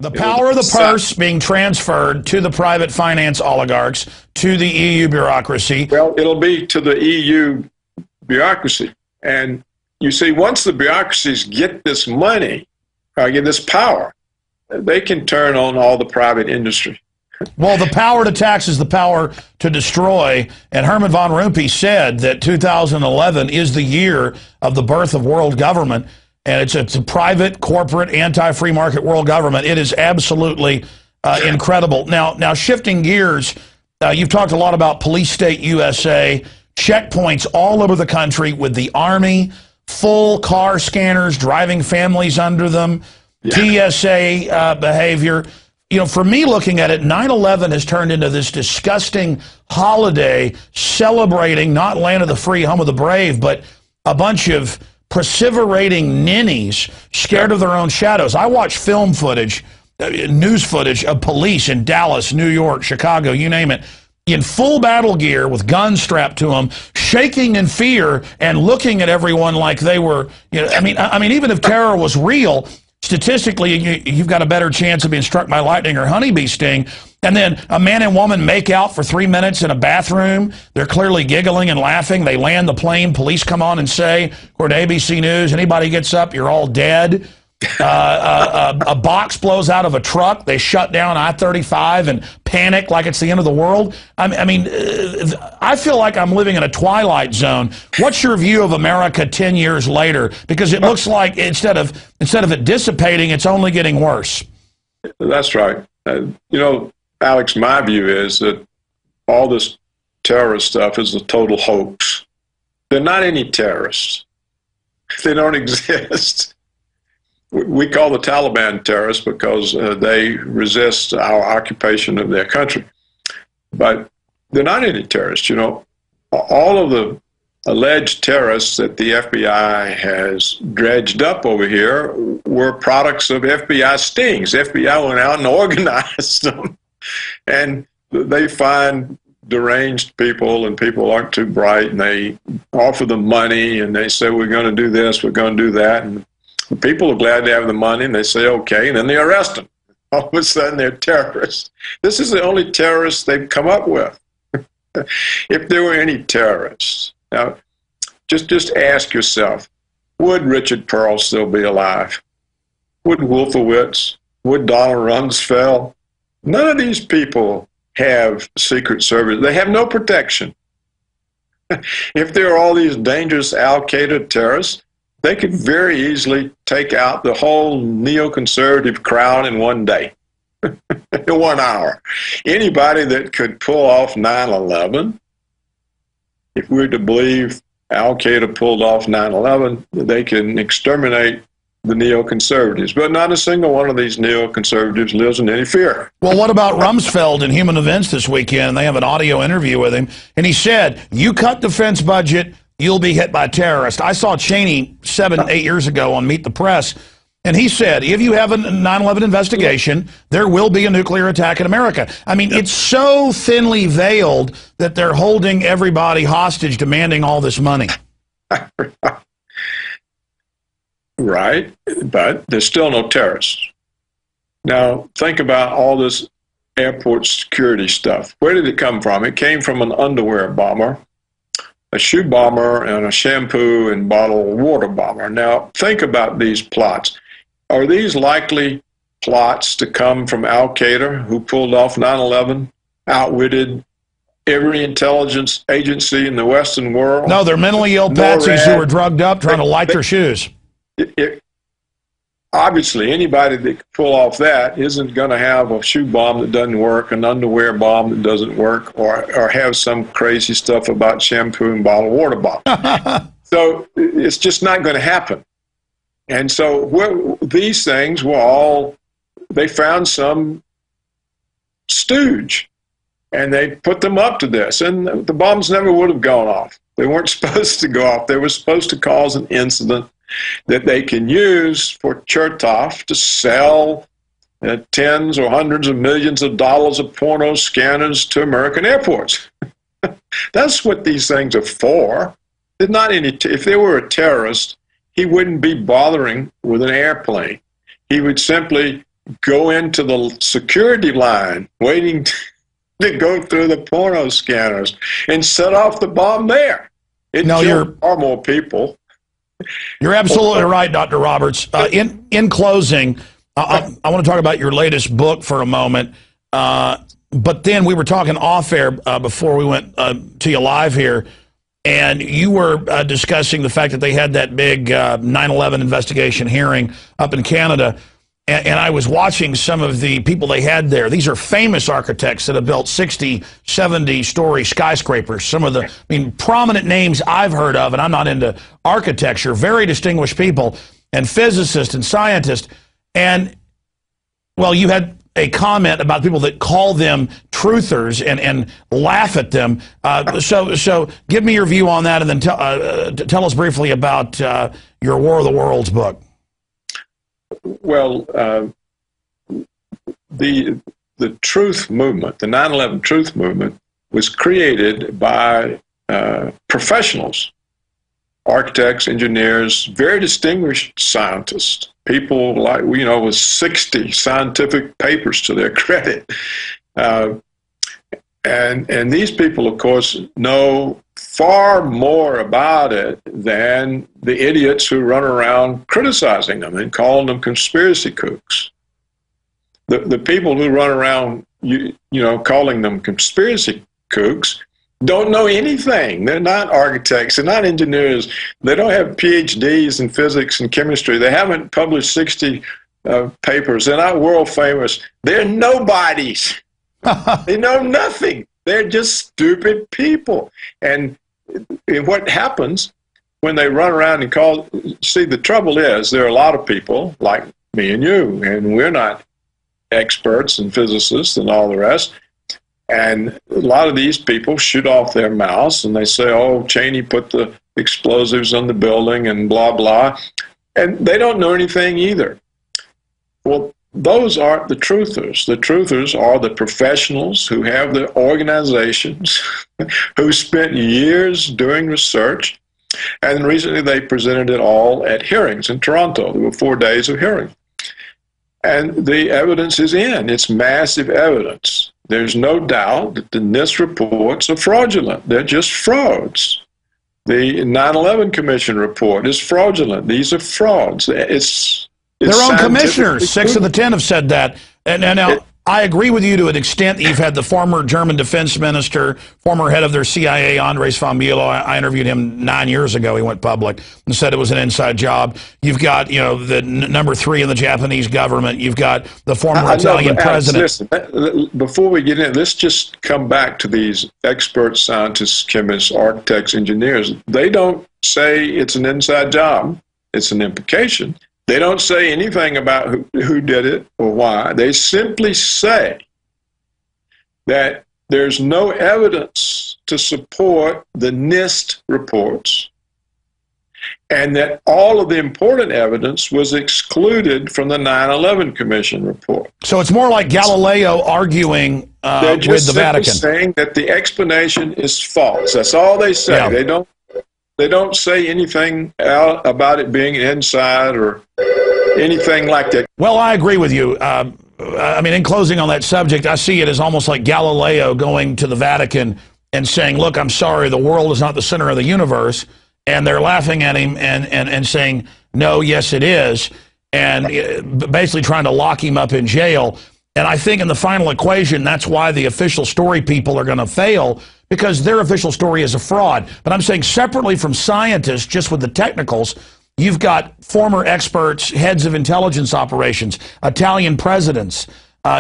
The power of the purse being transferred to the private finance oligarchs, to the EU bureaucracy. Well, it'll be to the EU bureaucracy. And you see, once the bureaucracies get this money, get this power, they can turn on all the private industry. Well, the power to tax is the power to destroy. And Herman von Rompuy said that 2011 is the year of the birth of world government. And it's a private, corporate, anti-free market world government. It is absolutely incredible. Now, shifting gears, you've talked a lot about police state USA, checkpoints all over the country with the Army, full car scanners, driving families under them, TSA behavior. You know, for me looking at it, 9/11 has turned into this disgusting holiday celebrating not land of the free, home of the brave, but a bunch of perseverating ninnies scared of their own shadows. I watch film footage, news footage of police in Dallas, New York, Chicago, you name it, in full battle gear with guns strapped to them, shaking in fear and looking at everyone like they were, you know, I mean, even if terror was real, statistically, you've got a better chance of being struck by lightning or honeybee sting. And then a man and woman make out for 3 minutes in a bathroom. They're clearly giggling and laughing. They land the plane. Police come on and say, according to ABC News, anybody gets up, you're all dead. A box blows out of a truck. They shut down I-35 and panic like it's the end of the world. I mean, I feel like I'm living in a twilight zone. What's your view of America 10 years later? Because it looks like instead of it dissipating, it's only getting worse. That's right. You know, Alex, my view is that all this terrorist stuff is a total hoax. They're not any terrorists. They don't exist. We call the Taliban terrorists because they resist our occupation of their country. But they're not any terrorists. You know, all of the alleged terrorists that the FBI has dredged up over here were products of FBI stings. FBI went out and organized them. And they find deranged people and people aren't too bright, and they offer them money, and they say, we're going to do this, we're going to do that. And the people are glad to have the money, and they say, okay, and then they arrest them. All of a sudden, they're terrorists. This is the only terrorists they've come up with. If there were any terrorists, now, just ask yourself, would Richard Pearl still be alive? Would Wolfowitz? Would Donald Rumsfeld? None of these people have Secret Service. They have no protection. If there are all these dangerous al-Qaeda terrorists, they could very easily take out the whole neoconservative crowd in one day, in 1 hour. Anybody that could pull off 9/11, if we're to believe al-Qaeda pulled off 9/11, they can exterminate the neoconservatives. But not a single one of these neoconservatives lives in any fear. Well, what about Rumsfeld in Human Events this weekend? They have an audio interview with him, and he said, you cut defense budget, you'll be hit by terrorists. I saw Cheney 7-8 years ago on Meet the Press, and he said, if you have a 9/11 investigation, there will be a nuclear attack in America. I mean, it's so thinly veiled that they're holding everybody hostage, demanding all this money. Right, but there's still no terrorists. Now, think about all this airport security stuff. Where did it come from? It came from an underwear bomber, a shoe bomber, and a shampoo and bottled water bomber. Now, think about these plots. Are these likely plots to come from al-Qaeda, who pulled off 9/11, outwitted every intelligence agency in the Western world? No, they're mentally ill patsies who are drugged up trying to light their shoes. Obviously, anybody that can pull off that isn't going to have a shoe bomb that doesn't work, an underwear bomb that doesn't work, or have some crazy stuff about shampoo and bottled water bomb. So it's just not going to happen. And so these things were all, they found some stooge, and they put them up to this, and the bombs never would have gone off. They weren't supposed to go off. They were supposed to cause an incident that they can use for Chertoff to sell tens or hundreds of millions of dollars of porno scanners to American airports. That's what these things are for. There's not any. If they were a terrorist, he wouldn't be bothering with an airplane. He would simply go into the security line, waiting to go through the porno scanners and set off the bomb there. It killed far more people. You're absolutely right, Dr. Roberts. In closing, I want to talk about your latest book for a moment. But then we were talking off air before we went to you live here, and you were discussing the fact that they had that big 9/11 investigation hearing up in Canada. And I was watching some of the people they had there. These are famous architects that have built 60, 70-story skyscrapers. Some of the, prominent names I've heard of, and I'm not into architecture, very distinguished people, and physicists and scientists. And, well, you had a comment about people that call them truthers and laugh at them. So give me your view on that, and then tell us briefly about your War of the Worlds book. Well, the truth movement, the 9/11 truth movement, was created by professionals, architects, engineers, very distinguished scientists, people like, with 60 scientific papers to their credit. And these people, of course, know far more about it than the idiots who run around criticizing them and calling them conspiracy kooks. The people who run around, calling them conspiracy kooks don't know anything. They're not architects. They're not engineers. They don't have PhDs in physics and chemistry. They haven't published 60 papers. They're not world famous. They're nobodies. They know nothing. They're just stupid people. And what happens when they run around and see, the trouble is there are a lot of people like me and you, and we're not experts and physicists and all the rest. And a lot of these people shoot off their mouths and they say, oh, Cheney put the explosives on the building and blah, blah. And they don't know anything either. Well, those aren't the truthers. The truthers are the professionals who have the organizations, who spent years doing research, and recently they presented it all at hearings in Toronto. There were 4 days of hearings. And the evidence is in. It's massive evidence. There's no doubt that the NIST reports are fraudulent. They're just frauds. The 9/11 Commission report is fraudulent. These are frauds. It's their own commissioners, 6 of the 10 have said that. And now, I agree with you to an extent that you've had the former German defense minister, former head of their CIA, Andres von Bülow. I interviewed him 9 years ago. He went public and said it was an inside job. You've got, the number 3 in the Japanese government. You've got the former Italian president. Listen, before we get in, let's just come back to these expert scientists, chemists, architects, engineers. They don't say it's an inside job. It's an implication. They don't say anything about who did it or why. They simply say that there's no evidence to support the NIST reports and that all of the important evidence was excluded from the 9/11 Commission report. So it's more like Galileo arguing with the Vatican. They're just saying that the explanation is false. That's all they say. Yeah. They don't say anything about it being inside or anything like that. Well, I agree with you. In closing on that subject, I see it as almost like Galileo going to the Vatican and saying, look, I'm sorry, the world is not the center of the universe. And they're laughing at him and saying, no, yes, it is. And basically trying to lock him up in jail. And I think in the final equation, that's why the official story people are going to fail, because their official story is a fraud. But I'm saying separately from scientists, just with the technicals, you've got former experts, heads of intelligence operations, Italian presidents.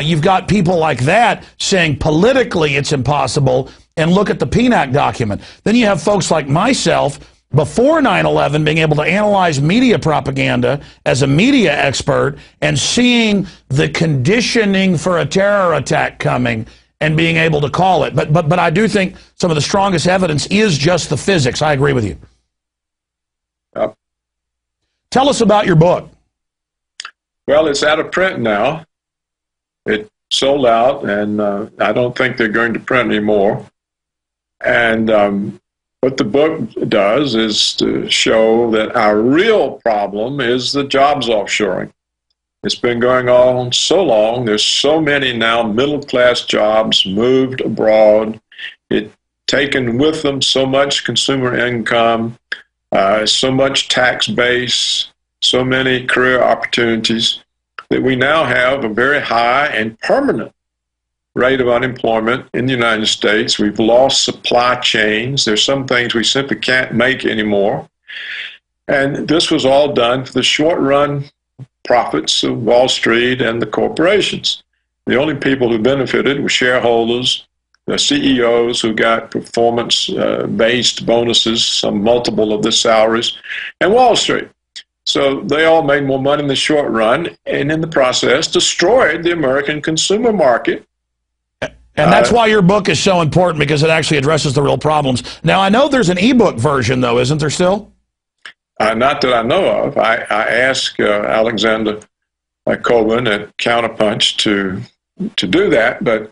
You've got people like that saying politically it's impossible, and look at the PNAC document. Then you have folks like myself, before 9/11, being able to analyze media propaganda as a media expert and seeing the conditioning for a terror attack coming and being able to call it. But I do think some of the strongest evidence is just the physics. I agree with you. Yep. Tell us about your book. Well, it's out of print now. It sold out, and I don't think they're going to print anymore. And what the book does is to show that our real problem is the jobs offshoring. It's been going on so long. There's so many now middle-class jobs moved abroad. It taken with them so much consumer income, so much tax base, so many career opportunities that we now have a very high and permanent rate of unemployment in the United States. We've lost supply chains. There's some things we simply can't make anymore. And this was all done for the short-run profits of Wall Street and the corporations. The only people who benefited were shareholders, the CEOs who got performance-based bonuses, some multiple of the salaries, and Wall Street. So they all made more money in the short run, and in the process destroyed the American consumer market. And that's why your book is so important, because it actually addresses the real problems. Now, I know there's an ebook version, though, isn't there still? Not that I know of. I asked Alexander Coben at Counterpunch to do that, but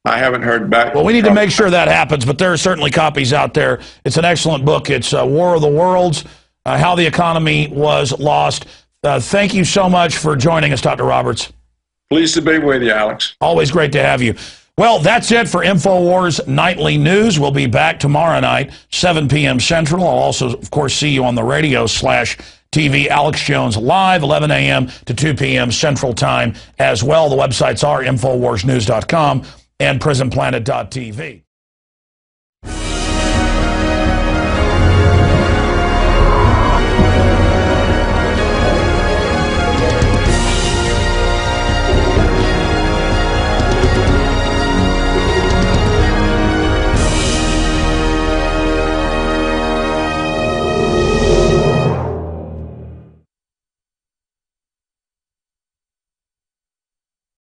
I haven't heard back. Well, we need to make sure that happens, but there are certainly copies out there. It's an excellent book. It's War of the Worlds, How the Economy Was Lost. Thank you so much for joining us, Dr. Roberts. Pleased to be with you, Alex. Always great to have you. Well, that's it for InfoWars Nightly News. We'll be back tomorrow night, 7 p.m. Central. I'll also, of course, see you on the radio/TV, Alex Jones Live, 11 a.m. to 2 p.m. Central Time as well. The websites are InfoWarsNews.com and PrisonPlanet.tv.